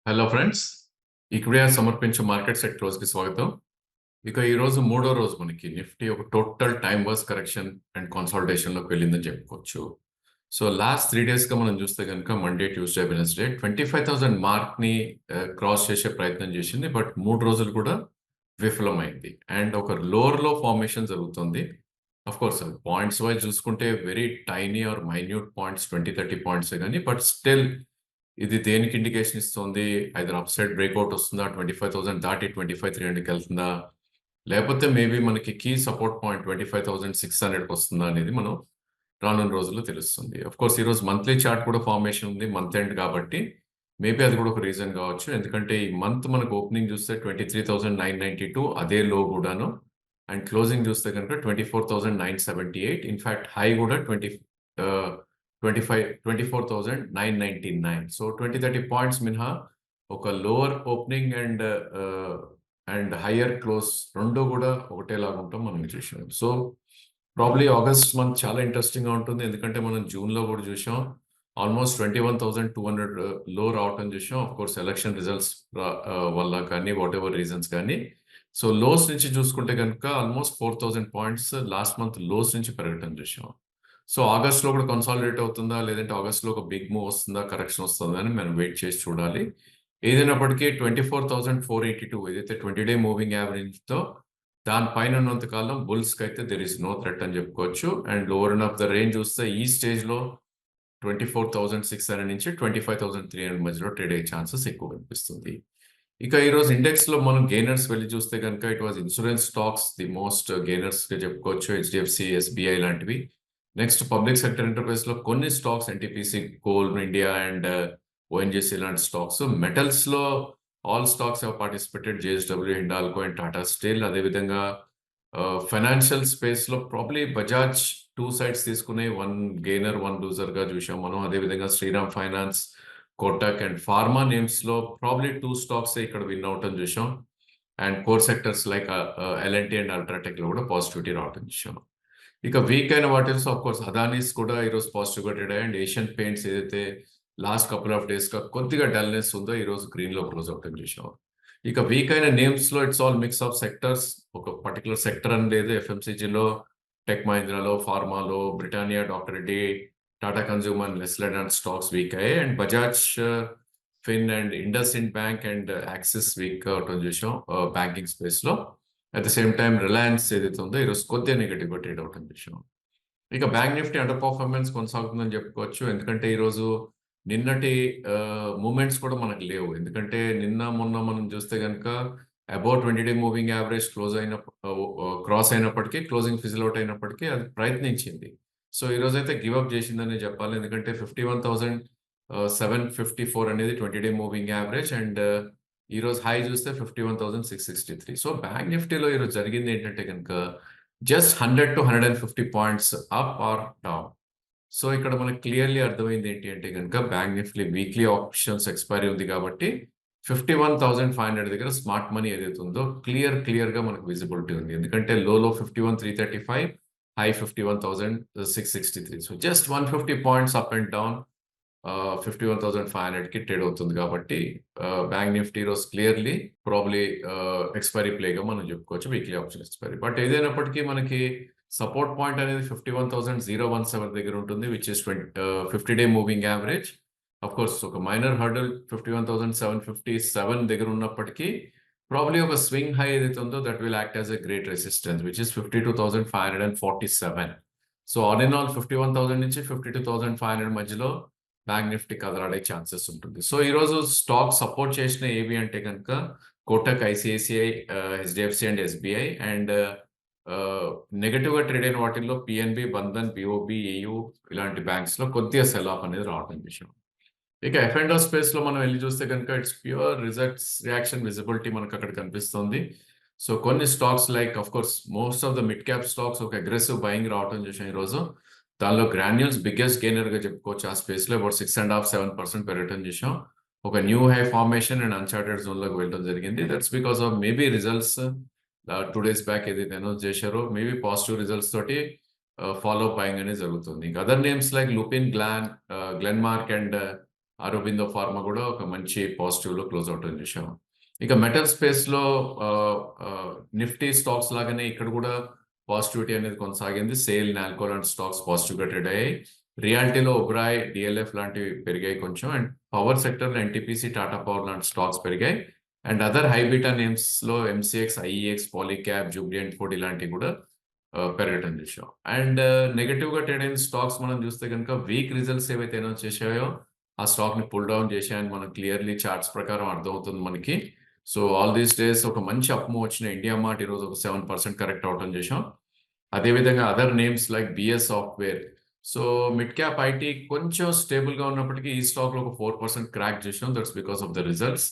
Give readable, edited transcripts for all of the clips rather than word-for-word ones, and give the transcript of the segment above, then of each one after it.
Hello friends, ఇక్కడే సమర్పించే market set క్లోజ్కి స్వాగతం. ఇక ఈ రోజు మూడో రోజు మనకి నిఫ్టీ ఒక టోటల్ టైమ్ వర్స్ కరెక్షన్ అండ్ కన్సాలిడేషన్లోకి వెళ్ళిందని చెప్పుకోవచ్చు. సో లాస్ట్ 3 డేస్గా మనం చూస్తే కనుక మండే, ట్యూస్డే, వెనస్డే 25,000 మార్క్ని క్రాస్ చేసే ప్రయత్నం చేసింది. బట్ 3 రోజులు కూడా విఫలమైంది అండ్ ఒక లోవర్ లో ఫార్మేషన్ జరుగుతుంది. అఫ్ కోర్స్ పాయింట్స్ వైజ్ చూసుకుంటే very tiny or minute points 20-30 points కానీ బట్ స్టిల్ ఇది దేనికి ఇండికేషన్ ఇస్తుంది? ఐదర్ అప్ సైడ్ బ్రేక్అవుట్ వస్తుందా, 25,000 దాటి 25,300కి వెళ్తుందా, లేకపోతే మేబీ మనకి కీ సపోర్ట్ పాయింట్ 25,600కి వస్తుందా అనేది మనం రానున్న రోజుల్లో తెలుస్తుంది. అఫ్ కోర్స్ ఈ రోజు మంత్లీ చార్ట్ కూడా ఫార్మేషన్ ఉంది, మంత్ ఎండ్ కాబట్టి మేబీ అది కూడా ఒక రీజన్ కావచ్చు. ఎందుకంటే ఈ మంత్ మనకు ఓపెనింగ్ చూస్తే 23,992 అదే లో కూడాను, అండ్ క్లోజింగ్ చూస్తే కనుక 24,978. ఇన్ఫాక్ట్ హై కూడా 24,999. సో 20-30 పాయింట్స్ మినహా ఒక lower opening and higher close రెండు కూడా ఒకటేలాగా ఉంటాం మనం చూసాం. సో ప్రాబ్లీ ఆగస్ట్ మంత్ చాలా ఇంట్రెస్టింగ్ గా ఉంటుంది, ఎందుకంటే మనం జూన్ లో కూడా చూసాం ఆల్మోస్ట్ 21,200 లో రావటం చూసాం. ఆఫ్ కోర్స్ ఎలక్షన్ రిజల్ట్స్ వల్ల కానీ వాట్ ఎవర్ రీజన్స్ కానీ. సో లోస్ నుంచి చూసుకుంటే కనుక almost 4,000 points last month lows నుంచి పెరగటం చూసాం. సో ఆగస్ట్ లో కూడా కన్సాలిడేట్ అవుతుందా, లేదంటే ఆగస్ట్ లో ఒక బిగ్ మూవ్ వస్తుందా, కరెక్షన్ వస్తుందా అని మనం వెయిట్ చేసి చూడాలి. ఏదైనప్పటికీ 24,482 ఏదైతే 20-డే మూవింగ్ యావరేజ్ తో దానిపైన ఉన్నంత కాలం బుల్స్ కి అయితే దెర్ ఇస్ నో థ్రెట్ అని చెప్పుకోవచ్చు. And lower of the range చూస్తే ఈ స్టేజ్ లో 24,600 నుంచి 25,300 మధ్యలో ట్రేడ్ అయ్యే ఛాన్సెస్ ఎక్కువ కనిపిస్తుంది. ఇక ఈ రోజు ఇండెక్స్ లో మనం గెయినర్స్ వెళ్ళి చూస్తే కనుక it was insurance stocks the most gainers గా చెప్పుకోవచ్చు. హెచ్డిఎఫ్సి, ఎస్బీఐ లాంటివి. నెక్స్ట్ పబ్లిక్ సెక్టర్ ఎంటర్ప్రైజ్ లో కొన్ని stocks NTPC, Coal India and ONGC లాంటి స్టాక్స్. మెటల్స్ లో all stocks have participated, JSW, Hindalco and Tata Steel. అదేవిధంగా ఫైనాన్షియల్ స్పేస్ లో ప్రాబ్లీ బజాజ్ టూ సైడ్స్ తీసుకునే, వన్ గెయినర్ వన్ లూజర్ గా చూసాం మనం. అదేవిధంగా Shriram Finance, Kotak and pharma names లో ప్రాబ్లీ టూ స్టాక్స్ ఇక్కడ విన్ అవటం చూసాం. And core sectors like L&T and UltraTech లో కూడా పాజిటివిటీ రావటం చూసాం. ఇక వీక్ అయిన వాటిల్స్ ఆఫ్ కోర్స్ అదానీస్ కూడా ఈరోజు పాజిటివ్ గా ట్రేడ్ అయ్యాయి. అండ్ ఏషియన్ పెయింట్స్ ఏదైతే లాస్ట్ కపుల్ ఆఫ్ డేస్ గా కొద్దిగా డల్నెస్ ఉందో ఈ రోజు గ్రీన్ లో క్లోజ్ అవటం చూసాం. ఇక వీక్ అయిన నేమ్స్ లో it's all mix of sectors. ఒక పర్టికులర్ సెక్టర్ అని లేదు. ఎఫ్ఎంసీజీలో, టెక్ మహీంద్రాలో, ఫార్మాలో, Britannia, doctor Reddy, Tata consumer, Nestle and stocks weak అయ్యాయి. And Bajaj fin and IndusInd bank and Axis weak అవటం చూసాం బ్యాంకింగ్ స్పేస్ లో. At the same time Reliance ఏదైతే ఉందో ఈరోజు కొద్దిగా నెగిటివ్ గా ట్రేడ్ అవటం చూసాం. ఇక బ్యాంక్ నిఫ్టీ అండర్ పర్ఫార్మెన్స్ కొనసాగుతుందని చెప్పుకోవచ్చు. ఎందుకంటే ఈరోజు నిన్నటి మూమెంట్స్ కూడా మనకు లేవు. ఎందుకంటే నిన్న మొన్న మనం చూస్తే కనుక అబౌట్ 20-డే మూవింగ్ యావరేజ్ క్రాస్ అయినప్పటికీ, క్లోజింగ్ ఫిజిల్ అవుట్ అయినప్పటికీ అది ప్రయత్నించింది. సో ఈ రోజు అయితే గివ్ అప్ చేసిందని చెప్పాలి. ఎందుకంటే 51,754 అనేది 20-డే మూవింగ్ యావరేజ్ అండ్ ఈ రోజు హై చూస్తే 51,663. సో బ్యాంక్ నిఫ్టీలో ఈరోజు జరిగింది ఏంటంటే కనుక just 100 to 150 points up or down. So ఇక్కడ మనకు క్లియర్లీ అర్థమైంది ఏంటి అంటే కనుక bank Nifty weekly options expiry ఉంది కాబట్టి 51,500 దగ్గర స్మార్ట్ మనీ ఏదైతే ఉందో క్లియర్ గా మనకు విజిబిలిటీ ఉంది. ఎందుకంటే లోలో 51,335, high 51,663. So just 150 points up and down 51,500కి ట్రేడ్ అవుతుంది కాబట్టి బ్యాంక్ నిఫ్టీ రోజు క్లియర్లీ ప్రాబ్లీ ఎక్స్పైరీ ప్లేగా మనం చెప్పుకోవచ్చు, వీక్లీ ఆప్షన్ ఎక్స్పైరీ. బట్ ఏదైనప్పటికీ మనకి సపోర్ట్ పాయింట్ అనేది 51,017 దగ్గర ఉంటుంది, which is fifty day moving average. Of course ఒక మైనర్ హర్డల్ 51,757 దగ్గర ఉన్నప్పటికీ ప్రాబ్లీ ఒక స్వింగ్ హై ఏదైతే ఉందో that will act as a great resistance, which is 52,547. So all in all 51,000 నుంచి 52,500 మధ్యలో బ్యాంక్ నిఫ్టీ కదలాడే ఛాన్సెస్ ఉంటుంది. సో ఈ రోజు స్టాక్ సపోర్ట్ చేసిన ఏవి అంటే కనుక Kotak, ICICI, HDFC and SBI. And negative గా ట్రేడ్ అయిన వాటిల్లో పిఎన్బి, బంధన్, బిఓబి, ఏయూ ఇలాంటి బ్యాంక్స్ లో కొద్దిగా సెల్ ఆఫ్ అనేది రావడం విషయం. ఇక ఎఫ్ అండ్ స్పేస్ లో మనం వెళ్ళి చూస్తే కనుక it's pure results reaction visibility మనకు అక్కడ కనిపిస్తుంది. సో కొన్ని stocks like of course most of the mid cap stocks ఒక అగ్రెసివ్ బయింగ్ రావడం చూసాం ఈ రోజు. దానిలో గ్రాన్యూల్స్ బిగ్గెస్ట్ గెయినర్ గా చెప్పుకోవచ్చు. ఆ స్పేస్ లో అబౌట్ 6.5-7% పెరగటం చూసాం. ఒక new high formation and Uncharted zone లోకి వెళ్ళడం జరిగింది. That's because of maybe results 2 days back ఏదైతే అనౌన్స్ చేశారో మేబీ పాజిటివ్ రిజల్ట్స్ తోటి ఫాలో బయింగ్ అనేది జరుగుతుంది. ఇంకా other names like Lupin, Glenmark and Aurobindo pharma కూడా ఒక మంచి పాజిటివ్లో క్లోజ్ అవటం చూసాం. ఇక మెటల్ స్పేస్లో నిఫ్టీ స్టాక్స్ లాగానే ఇక్కడ కూడా పాజిటివిటీ అనేది కొనసాగింది. సేల్, నాల్కో లాంటి స్టాక్స్ పాజిటివ్గా ట్రేడ్ అయ్యాయి. రియాలిటీలో ఒబ్రాయ్, డిఎల్ఎఫ్ లాంటివి పెరిగాయి కొంచెం. అండ్ పవర్ సెక్టర్లో ఎన్టీపీసీ, టాటా పవర్ లాంటి స్టాక్స్ పెరిగాయి. అండ్ అదర్ హైబీటా నేమ్స్లో MCX, IEX, Polycab, Jubilant food ఇలాంటివి కూడా పెరగటం చూసాం. అండ్ నెగటివ్గా ట్రేడ్ అయిన స్టాక్స్ మనం చూస్తే కనుక వీక్ రిజల్ట్స్ ఏవైతే అనౌన్స్ చేశాయో ఆ స్టాక్ని పుల్ డౌన్ చేశాయని మనం క్లియర్లీ చార్ట్స్ ప్రకారం అర్థమవుతుంది మనకి. సో ఆల్ దీస్ డేస్ ఒక మంచి అప్మూవ్ వచ్చిన ఇండియా మార్ట్ ఈరోజు ఒక 7% కరెక్ట్ అవటం చేసాం. అదేవిధంగా other names like BS software. So mid cap IT కొంచెం స్టేబుల్గా ఉన్నప్పటికీ ఈ స్టాక్లో ఒక 4% క్రాక్ చేసాం. That's because of the results.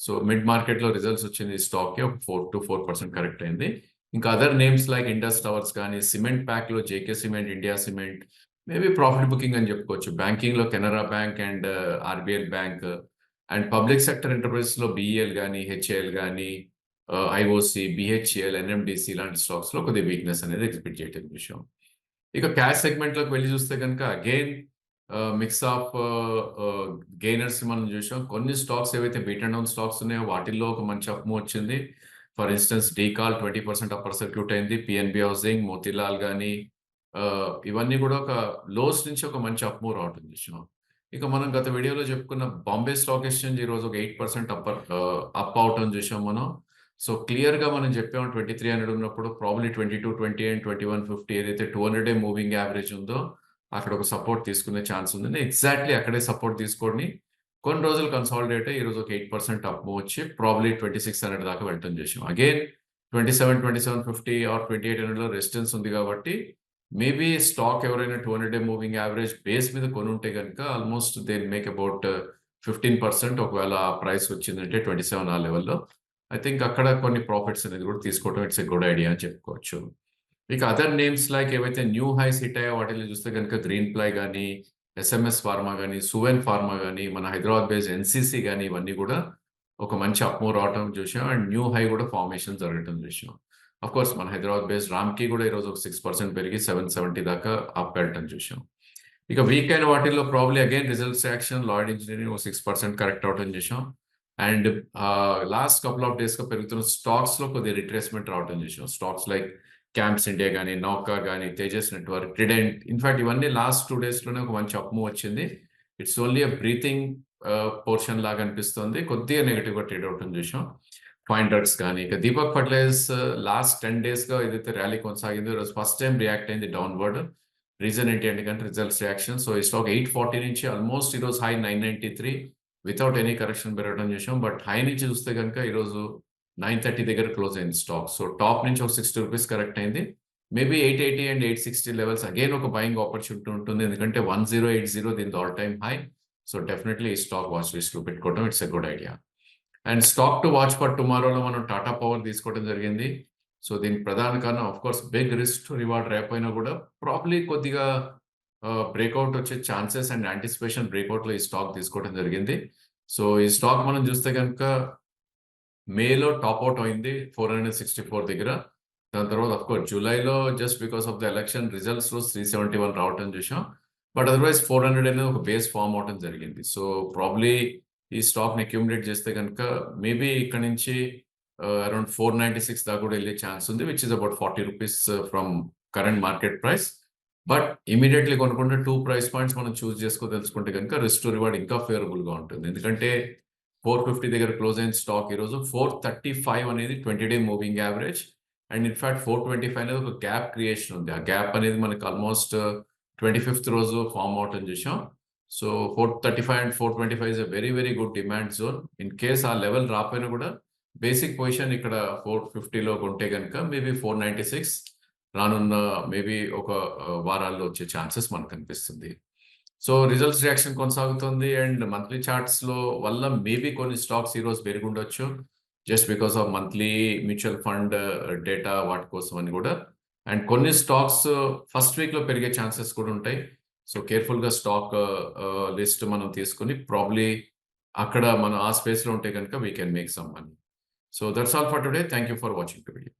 So mid మార్కెట్లో రిజల్ట్స్ వచ్చింది ఈ స్టాక్కి ఒక 4% కరెక్ట్ అయింది. ఇంకా other names like Indus Towers కానీ, సిమెంట్ ప్యాక్లో JK cement, India cement maybe profit booking అని చెప్పుకోవచ్చు. బ్యాంకింగ్లో Canara bank and RBL bank and public sector ఎంటర్ప్రైజెస్లో బిఈఎల్ కానీ, హెచ్ఏఎల్ కానీ, ఐఓసి, బిహెచ్ఎల్, ఎన్ఎండిసి లాంటి స్టాక్స్లో కొద్దిగా వీక్నెస్ అనేది ఎగ్జిబిట్ చేయటం విషయం. ఇక క్యాష్ సెగ్మెంట్లోకి వెళ్ళి చూస్తే కనుక అగైన్ మిక్స్ ఆఫ్ గెయినర్స్ మనం చూసాం. కొన్ని స్టాక్స్ ఏవైతే బీట్ అండ్ డౌన్ స్టాక్స్ ఉన్నాయో వాటిల్లో ఒక మంచి అప్మూవ్ వచ్చింది. ఫర్ ఇన్స్టెన్స్ డీకాల్ 20% అప్పర్ సర్క్యూట్ అయింది. పిఎన్బి హౌసింగ్, మోతీలాల్ కానీ ఇవన్నీ కూడా ఒక లోస్ నుంచి ఒక మంచి అప్మూవ్ రావటం చూసాం. ఇక మనం గత వీడియోలో చెప్పుకున్న బాంబే స్టాక్ ఎక్స్చేంజ్ ఈరోజు ఒక 8% అప్ అవటం చూసాం మనం. సో క్లియర్గా మనం చెప్పాము 2300 ఉన్నప్పుడు ప్రాబ్లీ 2220 అండ్ 2150 ఏదైతే 200 మూవింగ్ యావరేజ్ ఉందో అక్కడ ఒక సపోర్ట్ తీసుకునే ఛాన్స్ ఉంది. ఎగ్జాక్ట్లీ అక్కడే సపోర్ట్ తీసుకొని కొన్ని రోజులు కన్సాలిడేట్ అయ్యి ఈరోజు ఒక 8% అప్ మూవ్ వచ్చి ప్రాబ్లీ 2600 దాకా వెళ్ళటం చేసాం. అగైన్ 2750 ఆర్ 2800లో రెసిస్టెన్స్ ఉంది కాబట్టి మేబీ స్టాక్ ఎవరైనా 200 మూవింగ్ యావరేజ్ బేస్ మీద కొనుంటే కనుక ఆల్మోస్ట్ దే మేక్ అబౌట్ 15%. ఒకవేళ ప్రైస్ వచ్చిందంటే 27 ఆ లెవెల్లో ఐ థింక్ అక్కడ కొన్ని ప్రాఫిట్స్ అనేది కూడా తీసుకోవడం ఇట్స్ ఎ గుడ్ ఐడియా అని చెప్పుకోవచ్చు. ఇక అదర్ నేమ్స్ లైక్ ఏవైతే న్యూ హైస్ హిట్ అయ్యో వాటిలో చూస్తే కనుక గ్రీన్ ప్లై కానీ, ఎస్ఎంఎస్ ఫార్మా కానీ, సువెన్ ఫార్మా కానీ, మన హైదరాబాద్ బేస్డ్ ఎన్సీసీ కానీ ఇవన్నీ కూడా ఒక మంచి అప్మూవ్ రావటం చూసాం. అండ్ న్యూ హై కూడా ఫార్మేషన్ జరగటం చూసాం. అఫ్ కోర్స్ మన హైదరాబాద్ బేస్డ్ రామ్కి కూడా ఈరోజు ఒక 6% పెరిగి 770 దాకా అప్ వెళ్ళటం చూసాం. ఇక వీక్ అయిన వాటిల్లో probably again results action, Lloyd engineering ఒక 6% కరెక్ట్ అవటం చూసాం. అండ్ లాస్ట్ కపుల్ ఆఫ్ డేస్గా పెరుగుతున్న స్టాక్స్లో కొద్దిగా రిట్రేస్మెంట్ రావటం చూసాం. స్టాక్స్ లైక్ క్యాంప్స్ ఇండియా కానీ, నౌకా కానీ, తేజస్ నెట్వర్క్, ట్రిడెంట్ ఇన్ఫాక్ట్ ఇవన్నీ లాస్ట్ 2 డేస్లోనే ఒక మంచి అప్మూవ్ వచ్చింది. It's only a breathing portion లాగా అనిపిస్తుంది. కొద్దిగా నెగిటివ్గా ట్రేడ్ అవటం చూసాం. ఫైన్ డ్రగ్స్ కానీ, ఇక దీపక్ ఫర్టిలైజర్స్ లాస్ట్ 10 డేస్గా ఏదైతే ర్యాలీ కొనసాగిందో ఈరోజు ఫస్ట్ టైం రియాక్ట్ అయింది డౌన్వర్డ్. రీజన్ ఏంటి అంటే రిజల్ట్స్ రియాక్షన్. సో ఈ స్టాక్ 840 నుంచి ఆల్మోస్ట్ ఈరోజు హై 993 వితౌట్ ఎనీ కరెక్షన్ పెరగడం చూసాం. బట్ హై నుంచి చూస్తే కనుక ఈరోజు 930 దగ్గర క్లోజ్ అయింది స్టాక్. సో టాప్ నుంచి ఒక 60 రూపీస్ కరెక్ట్ అయింది. మేబీ 880 అండ్ 860 లెవెల్స్ అగైన్ ఒక బయింగ్ ఆపర్చునిటీ ఉంటుంది. ఎందుకంటే 1080 దీని all time high. So definitely ఈ స్టాక్ వాచ్ లిస్ట్లో పెట్టుకోవడం it's a good idea. And stock to watch for టుమారోలో మనం టాటా పవర్ తీసుకోవడం జరిగింది. సో దీనికి ప్రధాన కారణం of course big risk to reward ర్యాప్ అయినా కూడా ప్రాబ్లీ కొద్దిగా బ్రేక్అవుట్ వచ్చే ఛాన్సెస్ అండ్ యాంటిసిపేషన్ బ్రేక్అవుట్లో ఈ స్టాక్ తీసుకోవడం జరిగింది. సో ఈ స్టాక్ మనం చూస్తే కనుక మేలో టాప్ అవుట్ అయింది 464 దగ్గర. దాని తర్వాత ఆఫ్ కోర్స్ జూలైలో just because of the election రిజల్ట్స్లో 371 రావటం చూసాం. బట్ అదర్వైజ్ 400 అనేది ఒక బేస్ ఫామ్ అవటం జరిగింది. సో ప్రాబ్లీ ఈ స్టాక్ని అక్యూములేట్ చేస్తే కనుక మేబీ ఇక్కడ నుంచి అరౌండ్ 496 దాకా కూడా వెళ్ళే ఛాన్స్ ఉంది, which is about 40 rupees from current market price. But immediately కొనుక్కుంటే 2 ప్రైస్ పాయింట్స్ మనం చూస్ చేసుకో తెలుసుకుంటే కనుక రిస్క్ టు రివార్డ్ ఇంకా ఫేవరబుల్గా ఉంటుంది. ఎందుకంటే 450 దగ్గర క్లోజ్ అయిన స్టాక్ ఈరోజు 435 అనేది 20-డే మూవింగ్ యావరేజ్. అండ్ ఇన్ఫాక్ట్ 425 అనేది ఒక గ్యాప్ క్రియేషన్ ఉంది. ఆ గ్యాప్ అనేది మనకి ఆల్మోస్ట్ 25th రోజు ఫామ్ అవటం చూసాం. So 435 and 425 is a very very good demand zone. In case ఆ లెవెల్ రాపోయినా కూడా బేసిక్ పొజిషన్ ఇక్కడ 450లో కొంటే కనుక మేబీ 496 రానున్న మేబీ ఒక వారాల్లో వచ్చే ఛాన్సెస్ మనకు కనిపిస్తుంది. సో రిజల్ట్స్ రియాక్షన్ కొనసాగుతుంది అండ్ మంత్లీ చార్ట్స్లో వల్ల మేబీ కొన్ని స్టాక్స్ ఈరోజు పెరిగి ఉండొచ్చు just because of monthly mutual fund data వాటి కోసం అని కూడా. అండ్ కొన్ని స్టాక్స్ ఫస్ట్ వీక్లో పెరిగే ఛాన్సెస్ కూడా ఉంటాయి. సో కేర్ఫుల్గా స్టాక్ లిస్ట్ మనం తీసుకుని ప్రాబ్లీ అక్కడ మనం ఆ స్పేస్లో ఉంటే కనుక we can make some money. So that's all for today. Thank you for watching the video.